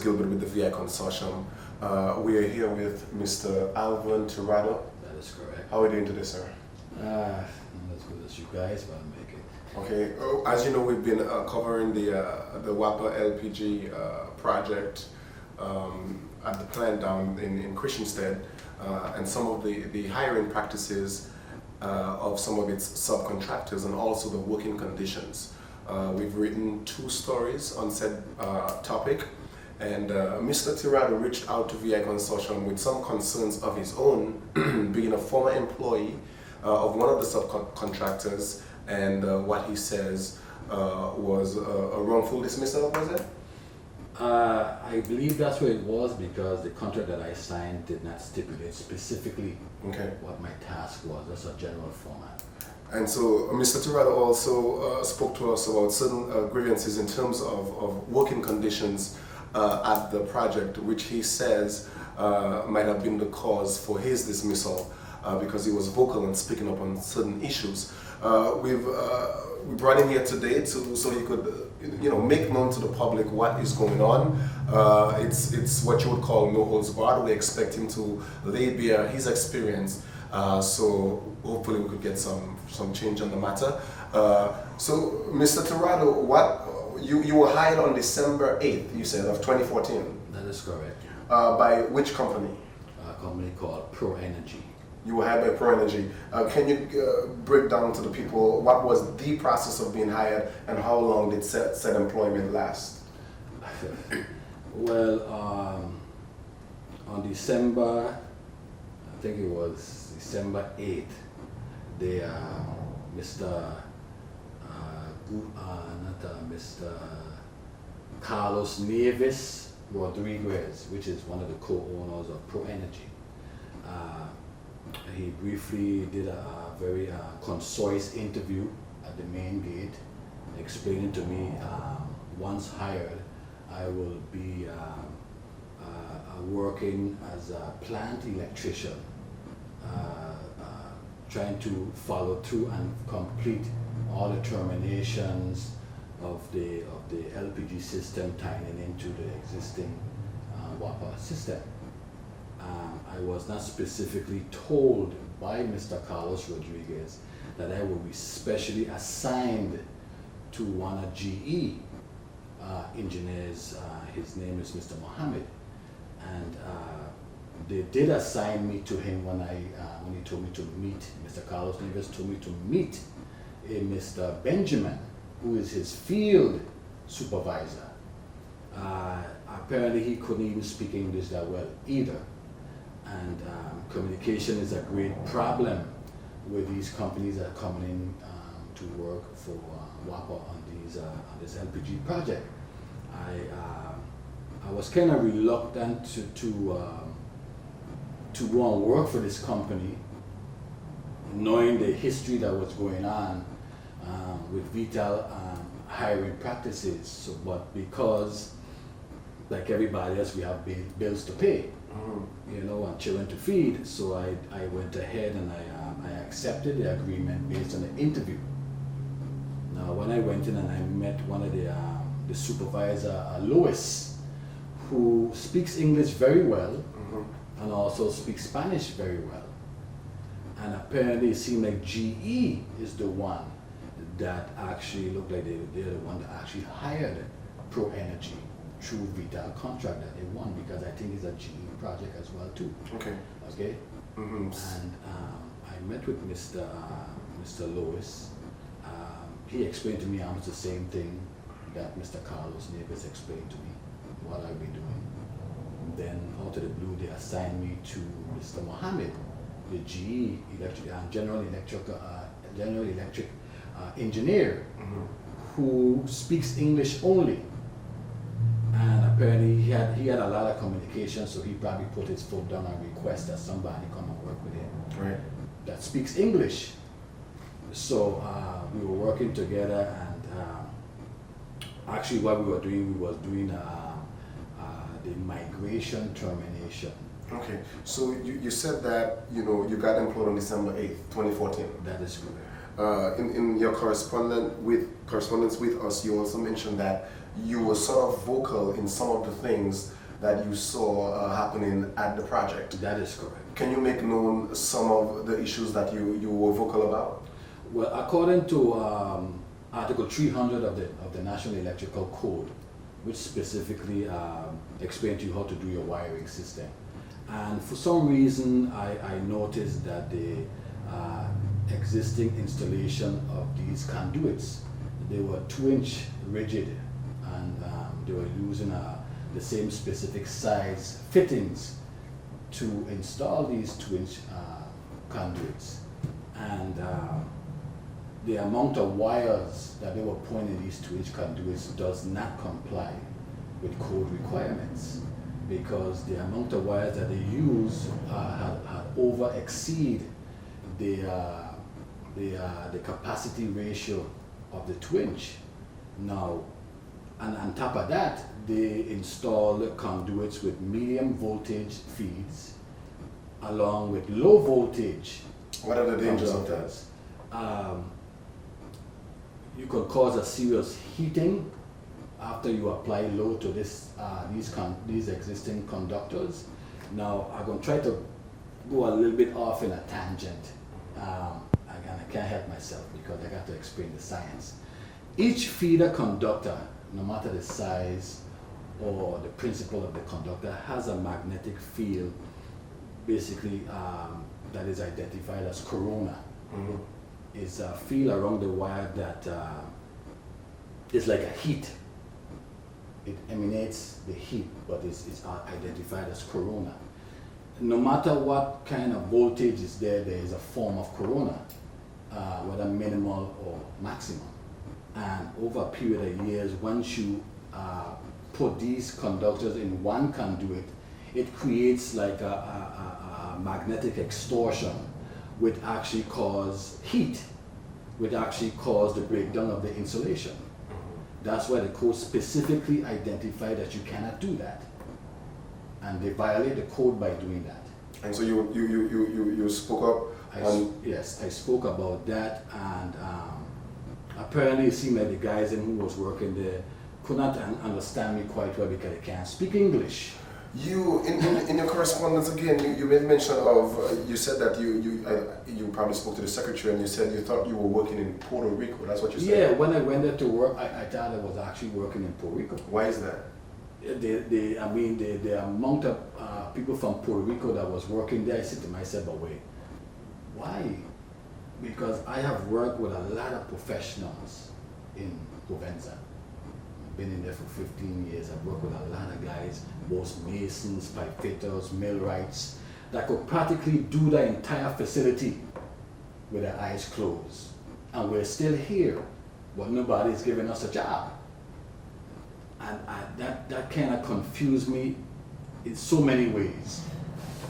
Gilbert with the VI Consortium. We are here with Mr. Alvin Tirado. That is correct. How are we doing today, sir? Not as good as you guys, but I'll make it. Okay. As you know, we've been covering the WAPA LPG project at the plant down in Christiansted, and some of the hiring practices of some of its subcontractors, and also the working conditions. We've written 2 stories on said topic, and Mr. Tirado reached out to VI Consortium with some concerns of his own, being a former employee of one of the subcontractors, and what he says was a wrongful dismissal, was it? I believe that's what it was, because the contract that I signed did not stipulate specifically what my task was. That's a general format. And so Mr. Tirado also spoke to us about certain grievances in terms of working conditions at the project, which he says might have been the cause for his dismissal, because he was vocal and speaking up on certain issues. We brought him here today so he could make known to the public what is going on. It's what you would call no holds barred. We expect him to lay bare his experience, so hopefully we could get some change on the matter. So Mr. Tirado, you were hired on December 8th, you said, of 2014. That is correct. By which company? A company called Pro Energy. You were hired by Pro Energy. Can you break down to the people what was the process of being hired, and how long did said employment last? Well, on December, I think it was December 8th, Mr. Carlos Neves Rodriguez, which is one of the co-owners of Pro Energy, he briefly did a very concise interview at the main gate, explaining to me, once hired, I will be working as a plant electrician, trying to follow through and complete all the terminations of the LPG system tying into the existing WAPA system. I was not specifically told by Mr. Carlos Rodriguez that I will be specially assigned to one of GE engineers. His name is Mr. Mohammed, and they did assign me to him when he told me to meet Mr. Carlos Rodriguez. Told me to meet a Mr. Benjamin, who is his field supervisor. Apparently he couldn't even speak English that well either. And communication is a great problem with these companies that are coming in to work for WAPA on this LPG project. I was kind of reluctant to go and work for this company, knowing the history that was going on with Vital hiring practices. So, but because, like everybody else, we have bills to pay, and children to feed. So I went ahead and I accepted the agreement based on the interview. Now, when I went in and I met one of the supervisor, Louis, who speaks English very well, and also speaks Spanish very well. And apparently it seemed like GE is the one that actually looked like they're the one that actually hired Pro Energy through Vital contract that they won, because I think it's a GE project as well too. Okay. And I met with Mr. Lewis. He explained to me almost the same thing that Mr. Carlos Neves explained to me, what I'll be doing. Then out of the blue, they assigned me to Mr. Mohammed, the GE General Electric engineer, who speaks English only. And apparently he had a lot of communication, so he probably put his foot down and request that somebody come and work with him that speaks English. So we were working together, and actually what we was doing the migration termination. Okay, so you said that you got employed on December 8th, 2014. That is correct. in your correspondence with us, you also mentioned that you were sort of vocal in some of the things that you saw happening at the project. That is correct. Can you make known some of the issues that you were vocal about? Well, according to Article 300 of the National Electrical Code, which specifically explains to you how to do your wiring system. And for some reason, I noticed that the existing installation of these conduits, they were 2-inch rigid, and they were using the same specific size fittings to install these 2-inch conduits. And the amount of wires that they were putting in these 2-inch conduits does not comply with code requirements, because the amount of wires that they use had over exceed the capacity ratio of the 2-inch. Now, and on top of that, they installed conduits with medium voltage feeds along with low voltage. What are the dangers of that? You could cause a serious heating after you apply load to these existing conductors. Now, I'm going to try to go a little bit off in a tangent. Again, I can't help myself because I got to explain the science. Each feeder conductor, no matter the size or the principle of the conductor, has a magnetic field, basically, that is identified as corona. Mm-hmm. It's a field around the wire that is like a heat. It emanates the heat, but it's identified as corona. No matter what kind of voltage is there, there is a form of corona, whether minimal or maximum. And over a period of years, once you put these conductors in one conduit, it creates like a magnetic extortion, which actually cause heat, which actually cause the breakdown of the insulation. That's why the code specifically identified that you cannot do that. And they violate the code by doing that. And so you spoke up? Yes, I spoke about that, and apparently it seemed like the guys who was working there could not understand me quite well because they can't speak English. You, in your correspondence again, you made mention of, you said that you probably spoke to the secretary and you said you thought you were working in Puerto Rico. That's what you said? Yeah, when I went there to work, I thought I was actually working in Puerto Rico. Why is that? The amount of people from Puerto Rico that was working there, I said to myself, but wait, why? Because I have worked with a lot of professionals in Provenza. Been in there for 15 years. I've worked with a lot of guys, most masons, pipe fitters, millwrights, that could practically do the entire facility with their eyes closed. And we're still here, but nobody's giving us a job. And that kind of confused me in so many ways.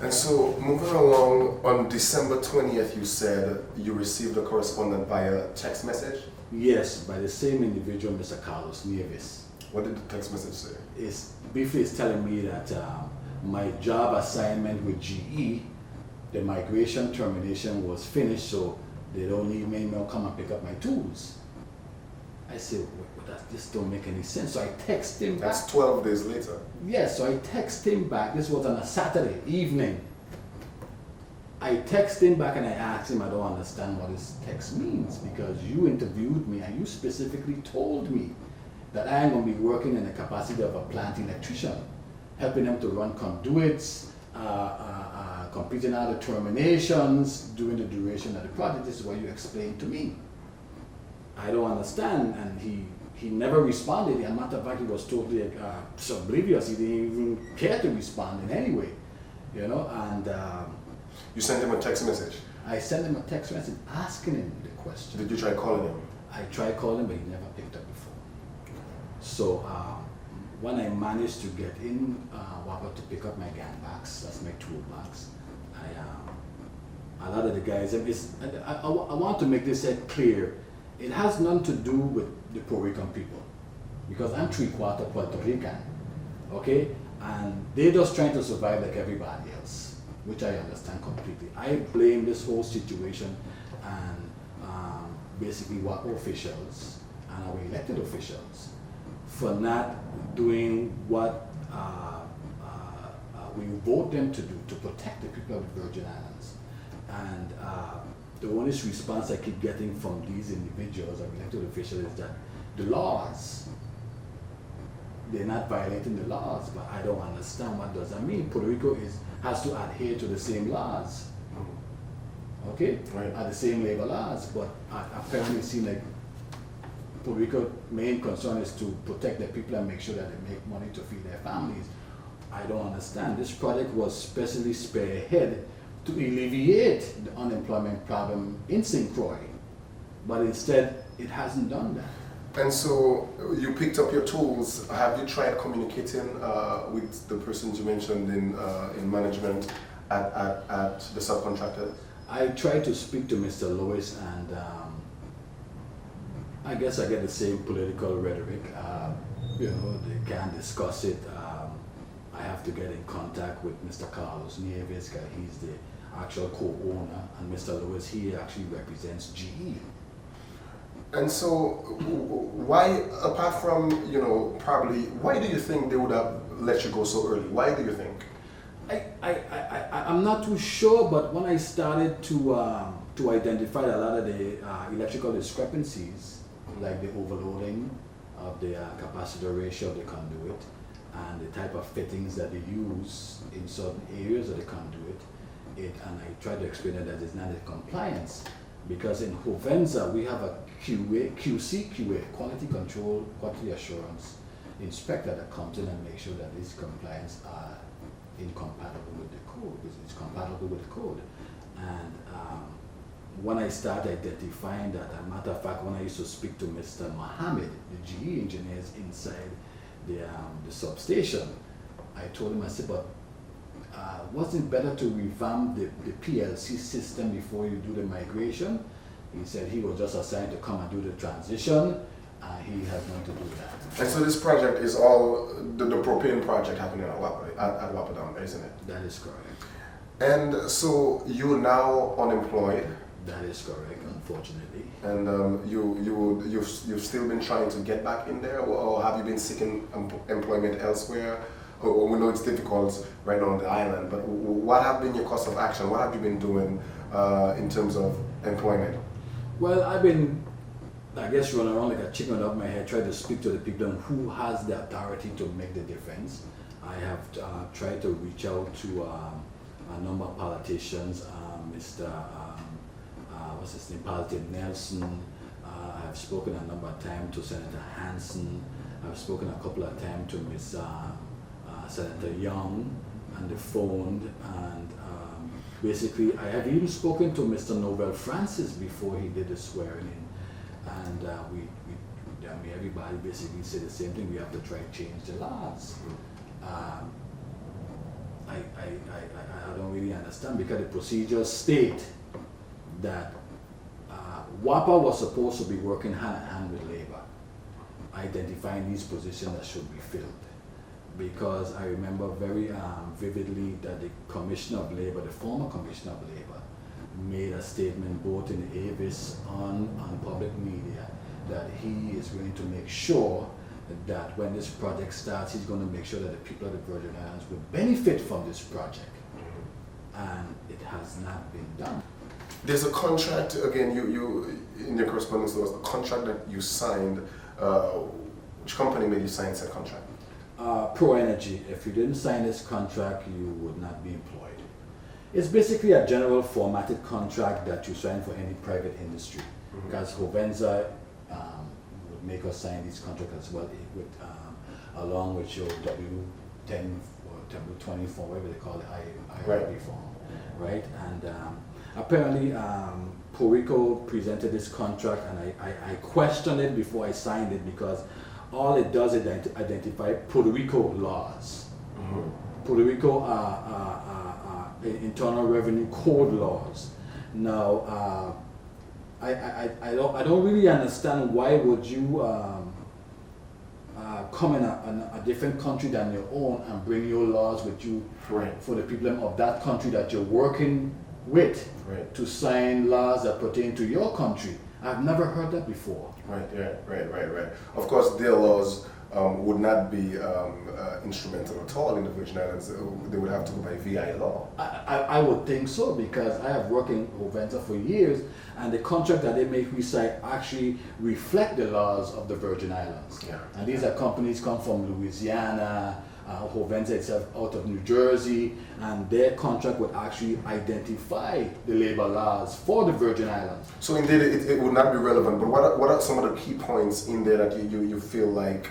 And so, moving along, on December 20th, you said you received a correspondence via text message? Yes, by the same individual, Mr. Carlos Nieves. What did the text message say? It's telling me that my job assignment with GE, the migration termination was finished, so they don't need me to come and pick up my tools. I said, well, that just don't make any sense. So I text him back. That's 12 days later. Yes, so I text him back. This was on a Saturday evening. I text him back and I asked him, I don't understand what this text means, because you interviewed me and you specifically told me that I am going to be working in the capacity of a plant electrician, helping them to run conduits, completing all the terminations during the duration of the project. This is what you explained to me. I don't understand, and he never responded. As a matter of fact, he was totally oblivious. He didn't even care to respond in any way, you know. And you sent him a text message? I sent him a text message asking him the question. Did you try calling him? I tried calling him, but he never picked up the phone. So when I managed to get in Wapa to pick up my gang bags, that's my toolbox, a lot of the guys, I want to make this clear. It has nothing to do with the Puerto Rican people, because I'm 3/4 Puerto Rican, okay? And they're just trying to survive like everybody else, which I understand completely. I blame this whole situation and basically WAPA officials and our elected officials for not doing what we vote them to do to protect the people of the Virgin Islands. And the honest response I keep getting from these individuals or elected officials is that the laws, they're not violating the laws, but I don't understand what does that mean. Puerto Rico has to adhere to the same laws, okay? Right. Are the same labor laws, but apparently it seems like Puerto Rico's main concern is to protect their people and make sure that they make money to feed their families. I don't understand. This project was specially spearheaded to alleviate the unemployment problem in St. Croix, but instead it hasn't done that. And so you picked up your tools. Have you tried communicating with the persons you mentioned in management at the subcontractor? I tried to speak to Mr. Lewis, and I guess I get the same political rhetoric. They can't discuss it. I have to get in contact with Mr. Carlos Nieves, because he's the actual co-owner, and Mr. Lewis, he actually represents GE. And so, why, apart from, probably, why do you think they would have let you go so early? Why do you think? I'm not too sure, but when I started to identify a lot of the electrical discrepancies, like the overloading of the capacitor ratio of the conduit, and the type of fittings that they use in certain areas of the conduit, and I tried to explain that it's not in compliance, because in Hovenza we have a QC, quality control, quality assurance inspector that comes in and makes sure that these compliance are incompatible with the code, it's compatible with the code. And when I started identifying that, as a matter of fact, when I used to speak to Mr. Mohammed, the GE engineers inside the substation, I told him, I said, but wasn't it better to revamp the PLC system before you do the migration? He said he was just assigned to come and do the transition. He has not to do that. And so this project is all the propane project happening at Wapadam, isn't it? That is correct. And so you're now unemployed. That is correct, unfortunately. And you've still been trying to get back in there, or have you been seeking employment elsewhere? Or we know it's difficult right now on the island, but what have been your course of action? What have you been doing in terms of employment? Well, I've been, I guess, running around like a chicken up my head, trying to speak to the people who has the authority to make the difference. I have tried to reach out to a number of politicians, Mr. What's his name, Paladin Nelson. I have spoken a number of times to Senator Hansen. I've spoken a couple of times to Ms. Senator Young on the phone, and basically I have even spoken to Mr. Nobel Francis before he did the swearing in, and everybody basically said the same thing. We have to try to change the laws. I don't really understand, because the procedures state that WAPA was supposed to be working hand in hand with labor, identifying these positions that should be filled. Because I remember very vividly that the Commissioner of Labor, the former Commissioner of Labor, made a statement both in Avis on public media that he is going to make sure that when this project starts, he's going to make sure that the people of the Virgin Islands will benefit from this project. And it has not been done. There's a contract, again, you in your correspondence, there was a contract that you signed. Which company made you sign said contract? Pro Energy. If you didn't sign this contract, you would not be employed. It's basically a general formatted contract that you sign for any private industry. Mm-hmm. Because Hovenza would make us sign these contracts as well, with, along with your W10 or W24, whatever they call it, IRB form, right? And apparently, Puerto Rico presented this contract, and I questioned it before I signed it, because all it does is identify Puerto Rico laws. Mm-hmm. Puerto Rico Internal Revenue Code laws. Now, I don't really understand why would you come in a different country than your own and bring your laws with you, right, for the people of that country that you're working with, right, to sign laws that pertain to your country. I've never heard that before. Right, yeah, right. Of course, their laws would not be instrumental at all in the Virgin Islands. They would have to go by VI law. I would think so, because I have worked in Oventa for years, and the contract that they make with site actually reflect the laws of the Virgin Islands. Yeah. And these are companies come from Louisiana, Oventa itself out of New Jersey, and their contract would actually identify the labor laws for the Virgin Islands. So indeed, it would not be relevant. But what are some of the key points in there that you feel like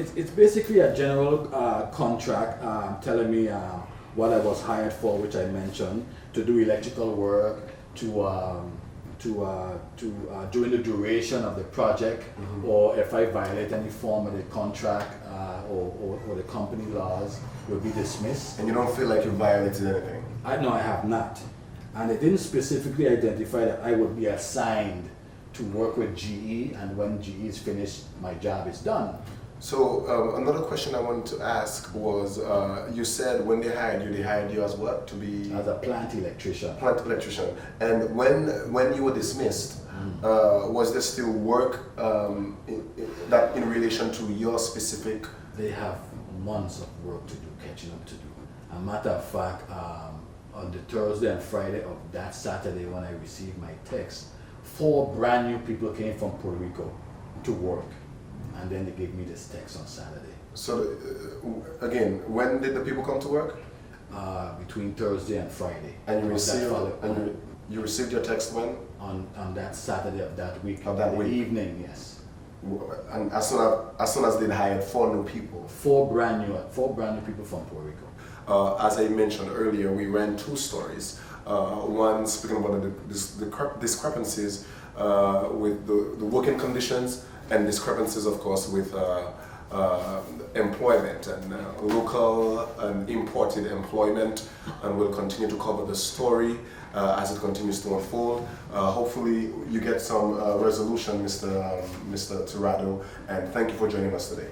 it's basically a general contract telling me what I was hired for, which I mentioned, to do electrical work, during the duration of the project, or if I violate any form of the contract or the company laws, will be dismissed. And you don't feel like you violated anything? No, I have not. And it didn't specifically identify that I would be assigned to work with GE, and when GE is finished, my job is done. So another question I wanted to ask was, you said when they hired you as what? To be? As a plant electrician. Plant electrician. And when you were dismissed, was there still work that in relation to your specific? They have months of work to do, catching up to do. A matter of fact, on the Thursday and Friday of that Saturday when I received my text, 4 brand new people came from Puerto Rico to work. And then they gave me this text on Saturday. So, again, when did the people come to work? Between Thursday and Friday. And you received your text when? On that Saturday of that week. Of that week. Evening, yes. And as soon as they hired 4 new people. 4 brand new people from Puerto Rico. As I mentioned earlier, we ran 2 stories. One speaking about the discrepancies with the working conditions, and discrepancies, of course, with employment and local and imported employment, and we'll continue to cover the story as it continues to unfold. Hopefully you get some resolution, Mr. Tirado, and thank you for joining us today.